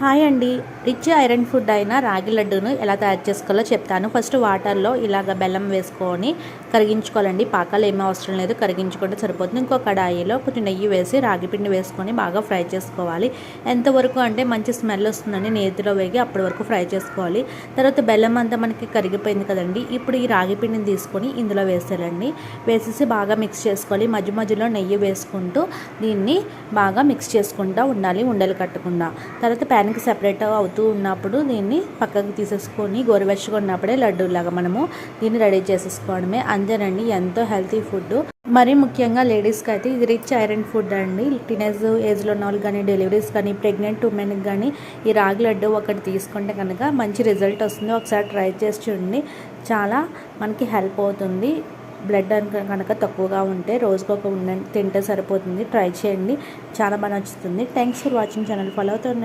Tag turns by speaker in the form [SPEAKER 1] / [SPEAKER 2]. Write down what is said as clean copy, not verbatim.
[SPEAKER 1] Hi అండి. Rich iron food అయిన రాగి లడ్డూను ఎలా తయారు చేసుకోవాలో చెప్తాను. ఫస్ట్ వాటర్లో ఇలాగ బెల్లం వేసుకొని కరిగించుకోవాలండి. పాకాలు ఏమీ అవసరం లేదు, కరిగించుకుంటే సరిపోతుంది. ఇంకో కడాయిలో కొంచెం నెయ్యి వేసి రాగి పిండి వేసుకొని బాగా ఫ్రై చేసుకోవాలి. ఎంతవరకు అంటే మంచి స్మెల్ వస్తుందండి, నేతిలో వేగి అప్పటి వరకు ఫ్రై చేసుకోవాలి. తర్వాత బెల్లం అంతా మనకి కరిగిపోయింది కదండి, ఇప్పుడు ఈ రాగి పిండిని తీసుకొని ఇందులో వేసేయాలండి. వేసేసి బాగా మిక్స్ చేసుకోవాలి. మధ్య మధ్యలో నెయ్యి వేసుకుంటూ దీన్ని బాగా మిక్స్ చేసుకుంటూ ఉండాలి, ఉండలు కట్టకుండా. తర్వాత ప్యాన్కి సెపరేట్ అవుతూ ఉన్నప్పుడు దీన్ని పక్కకు తీసేసుకొని గోరువెచ్చగా ఉన్నప్పుడే లడ్డూలాగా మనము దీన్ని రెడీ చేసేసుకోవడమే. అంతేనండి, ఎంతో హెల్తీ ఫుడ్. మరీ ముఖ్యంగా లేడీస్కి అయితే ఇది రిచ్ ఐరన్ ఫుడ్ అండి. టీనేజ్ ఏజ్లో ఉన్న వాళ్ళు కానీ, డెలివరీస్ కానీ, ప్రెగ్నెంట్ ఉమెన్కి కానీ ఈ రాగి లడ్డు ఒకటి తీసుకుంటే కనుక మంచి రిజల్ట్ వస్తుంది. ఒకసారి ట్రై చేసి చూడండి, చాలా మనకి హెల్ప్ అవుతుంది. బ్లడ్ కనుక తక్కువగా ఉంటే రోజుకు ఒక తింటే సరిపోతుంది. ట్రై చేయండి, చాలా బాగా నచ్చుతుంది. Thanks for watching. Channel follow అవుతుంది.